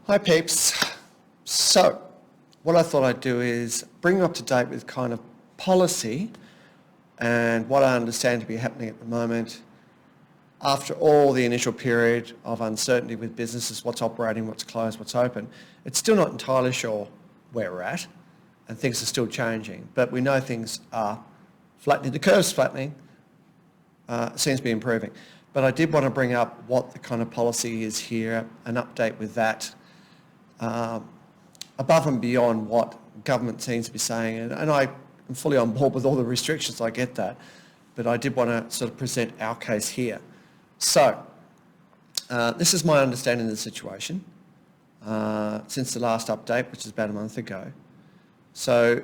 Hi peeps. So what I thought I'd do is bring you up to date with kind of policy and what I understand to be happening at the moment after all the initial period of uncertainty with businesses, what's operating, what's closed, what's open. It's still not entirely sure where we're at and things are still changing, but we know things are flattening. The curve's flattening, seems to be improving. But I did want to bring up what the kind of policy is here, an update with that, above and beyond what government seems to be saying. And I am fully on board with all the restrictions, I get that. But I did want to sort of present our case here. So, this is my understanding of the situation since the last update, which is about a month ago. So,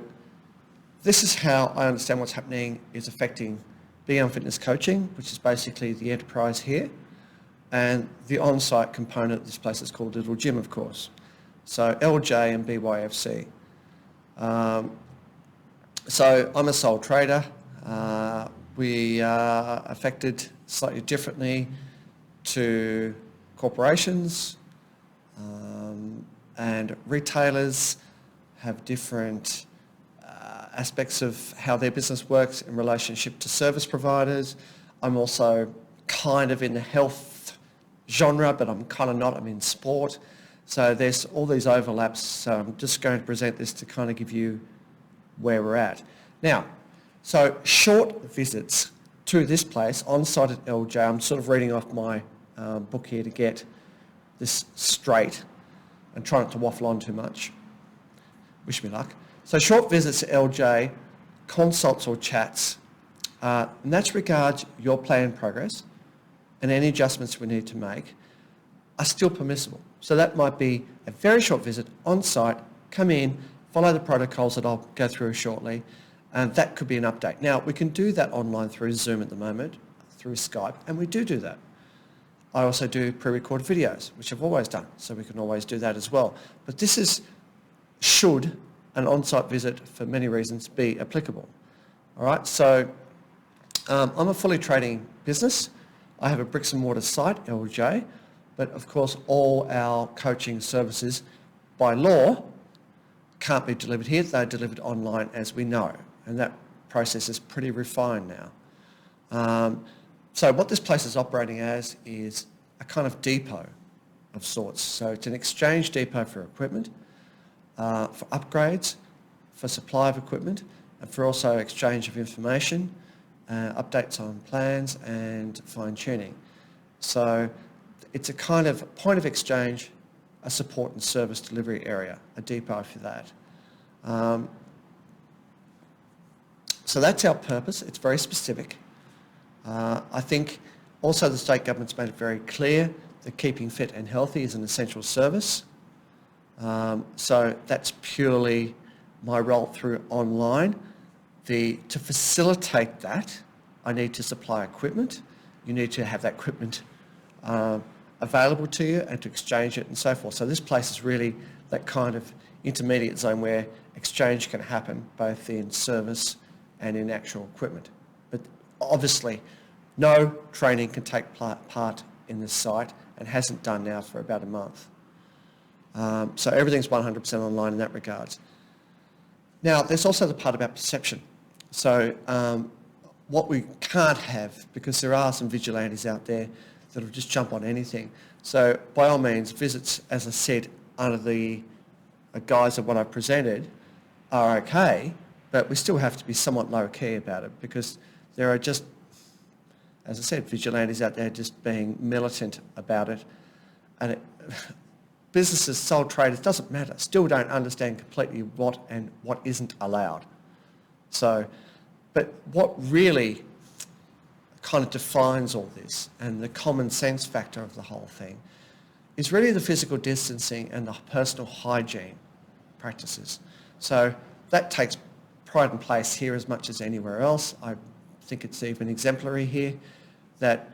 this is how I understand what's happening is affecting BM Fitness Coaching, which is basically the enterprise here, and the on-site component of this place is called Little Jim, of course. So LJ and BYFC. So I'm a sole trader. We are affected slightly differently to corporations, and retailers have different aspects of how their business works in relationship to service providers. I'm also kind of in the health genre, but I'm kind of not, I'm in sport. So there's all these overlaps. So I'm just going to present this to kind of give you where we're at. Now, so short visits to this place, on-site at LJ, I'm sort of reading off my book here to get this straight and try not to waffle on too much. Wish me luck. So short visits to LJ, consults or chats, and that's regards your plan and progress, and any adjustments we need to make are still permissible. So that might be a very short visit on site, come in, follow the protocols that I'll go through shortly, and that could be an update. Now, we can do that online through Zoom at the moment, through Skype, and we do that. I also do pre-recorded videos, which I've always done, so we can always do that as well. But this is, should an on-site visit, for many reasons, be applicable. All right, so I'm a fully trading business. I have a bricks and mortar site, LJ, but of course all our coaching services by law can't be delivered here. They're delivered online, as we know, and that process is pretty refined now. So what this place is operating as is a kind of depot of sorts. So it's an exchange depot for equipment, for upgrades, for supply of equipment, and for also exchange of information, updates on plans and fine-tuning. So it's a kind of point of exchange, a support and service delivery area, a depot for that. So that's our purpose. It's very specific. I think also the state government's made it very clear that keeping fit and healthy is an essential service. So that's purely my role through online. To facilitate that, I need to supply equipment. You need to have that equipment available to you and to exchange it and so forth. So this place is really that kind of intermediate zone where exchange can happen both in service and in actual equipment. But obviously, no training can take part in this site and hasn't done now for about a month. So everything's 100% online in that regards. Now, there's also the part about perception. So what we can't have, because there are some vigilantes out there that'll just jump on anything. So by all means, visits, as I said, under the guise of what I presented are okay, but we still have to be somewhat low-key about it because there are just, as I said, vigilantes out there just being militant about it. And businesses, sole traders, doesn't matter, still don't understand completely what and what isn't allowed. So, but what really kind of defines all this and the common sense factor of the whole thing is really the physical distancing and the personal hygiene practices. So that takes pride and place here as much as anywhere else. I think it's even exemplary here that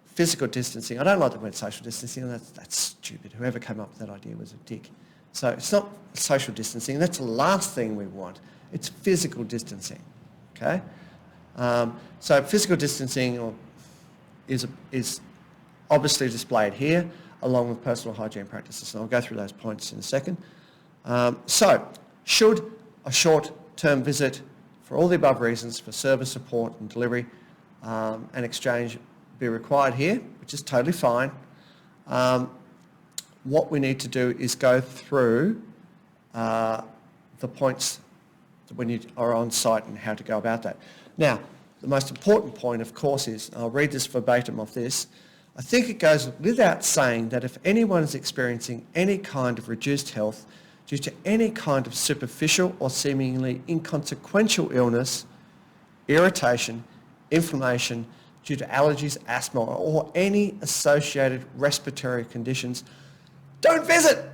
physical distancing, I don't like the word social distancing, that's stupid. Whoever came up with that idea was a dick. So it's not social distancing, that's the last thing we want. It's physical distancing, okay? So physical distancing is obviously displayed here. along with personal hygiene practices. And I'll go through those points in a second. So, should a short-term visit for all the above reasons for service, support and delivery and exchange be required here, which is totally fine. What we need to do is go through the points when you are on site and how to go about that. Now, the most important point, of course, is, I'll read this verbatim off this, I think it goes without saying that if anyone is experiencing any kind of reduced health due to any kind of superficial or seemingly inconsequential illness, irritation, inflammation due to allergies, asthma, or any associated respiratory conditions, don't visit.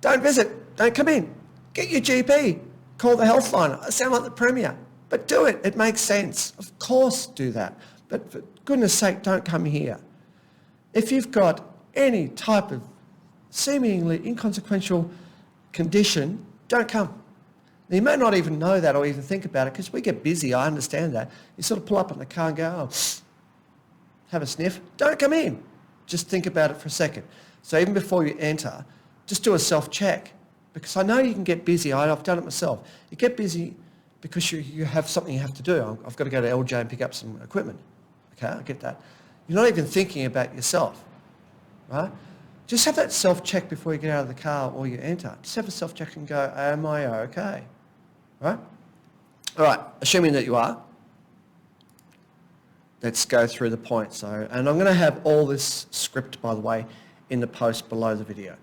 Don't visit. Don't come in. Get your GP. Call the health line. I sound like the Premier. But do it. It makes sense. Of course do that. But for goodness sake, don't come here. If you've got any type of seemingly inconsequential condition, don't come. Now, you may not even know that or even think about it because we get busy, I understand that. You sort of pull up in the car and go, oh, have a sniff. Don't come in. Just think about it for a second. So even before you enter, just do a self-check because I know you can get busy. I've done it myself. You get busy because you have something you have to do. I've got to go to LJ and pick up some equipment. Okay, I get that. You're not even thinking about yourself, right? Just have that self-check before you get out of the car or you enter. Just have a self-check and go, am I okay? Right? All right, assuming that you are, let's go through the points. And I'm going to have all this script, by the way, in the post below the video.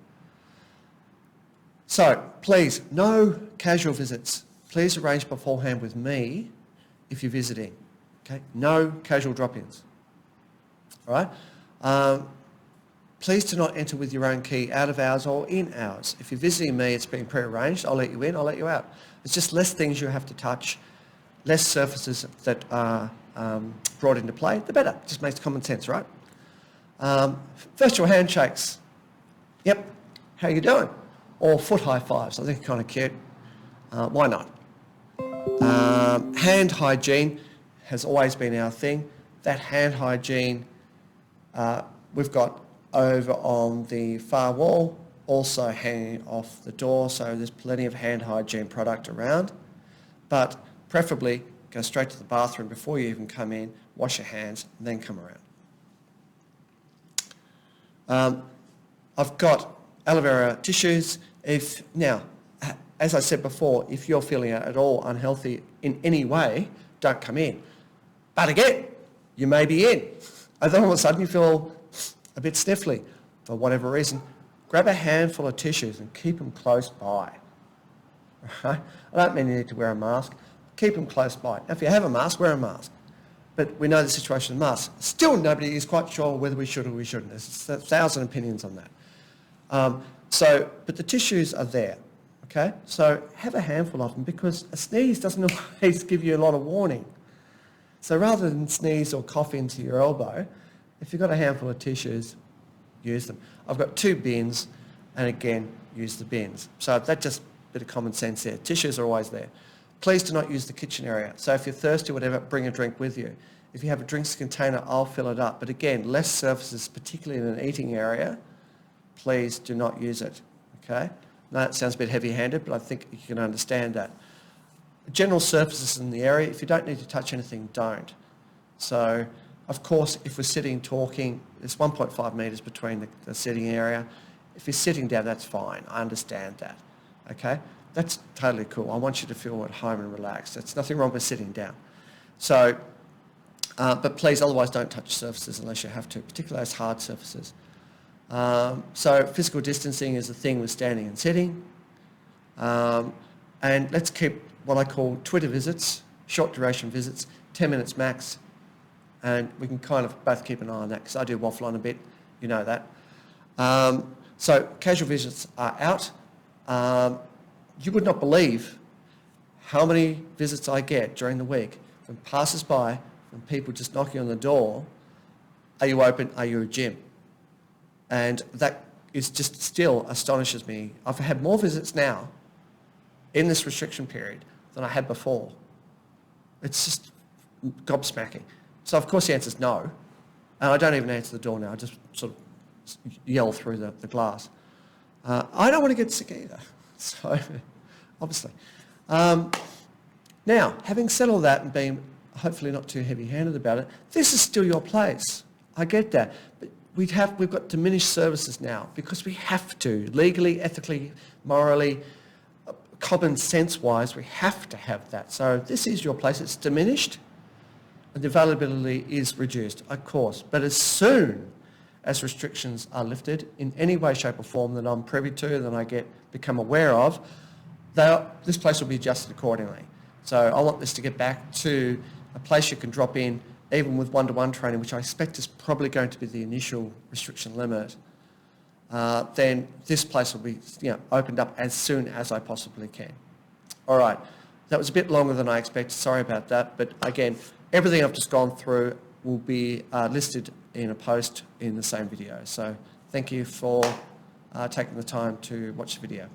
So, please, no casual visits. Please arrange beforehand with me if you're visiting. Okay? No casual drop-ins. All right? Please do not enter with your own key out of hours or in hours. If you're visiting me, it's been pre-arranged. I'll let you in, I'll let you out. It's just less things you have to touch, less surfaces that are brought into play, the better. It just makes common sense, right? Virtual handshakes. Yep, how you doing? Or foot high fives. I think it's kind of cute. Why not? Hand hygiene has always been our thing. That hand hygiene we've got over on the far wall, also hanging off the door, so there's plenty of hand hygiene product around. But preferably go straight to the bathroom before you even come in, wash your hands, and then come around. I've got aloe vera tissues. Now, as I said before, if you're feeling at all unhealthy in any way, don't come in. But again, you may be in. And then all of a sudden you feel a bit sniffly for whatever reason. Grab a handful of tissues and keep them close by. Right? I don't mean you need to wear a mask. Keep them close by. Now, if you have a mask, wear a mask. But we know the situation of masks. Still, nobody is quite sure whether we should or we shouldn't. There's 1,000 opinions on that. But the tissues are there. Okay? So have a handful of them because a sneeze doesn't always give you a lot of warning. So rather than sneeze or cough into your elbow, if you've got a handful of tissues, use them. I've got 2 bins, and again, use the bins. So that's just a bit of common sense there. Tissues are always there. Please do not use the kitchen area. So if you're thirsty or whatever, bring a drink with you. If you have a drinks container, I'll fill it up. But again, less surfaces, particularly in an eating area, please do not use it. Okay? Now that sounds a bit heavy-handed, but I think you can understand that. General surfaces in the area, if you don't need to touch anything, don't. So, of course, if we're sitting talking, there's 1.5 metres between the sitting area. If you're sitting down, that's fine. I understand that. Okay? That's totally cool. I want you to feel at home and relaxed. There's nothing wrong with sitting down. So, but please, otherwise don't touch surfaces unless you have to, particularly those hard surfaces. So physical distancing is a thing with standing and sitting. And let's keep what I call Twitter visits, short duration visits, 10 minutes max. And we can kind of both keep an eye on that because I do waffle on a bit, you know that. So casual visits are out. You would not believe how many visits I get during the week from passers-by, from people just knocking on the door, are you open, are you a gym? And that is just still astonishes me. I've had more visits now in this restriction period than I had before. It's just gobsmacking. So of course the answer is no. And I don't even answer the door now. I just sort of yell through the glass. I don't want to get sick either, so obviously. Now, having said all that and being hopefully not too heavy-handed about it, this is still your place. I get that. But we've got diminished services now because we have to, legally, ethically, morally, common sense-wise, we have to have that. So this is your place. It's diminished and the availability is reduced, of course. But as soon as restrictions are lifted in any way, shape or form that I'm privy to, that I become aware of, this place will be adjusted accordingly. So I want this to get back to a place you can drop in, even with one-to-one training, which I expect is probably going to be the initial restriction limit. Then this place will be opened up as soon as I possibly can. All right, that was a bit longer than I expected. Sorry about that. But again, everything I've just gone through will be listed in a post in the same video. So thank you for taking the time to watch the video.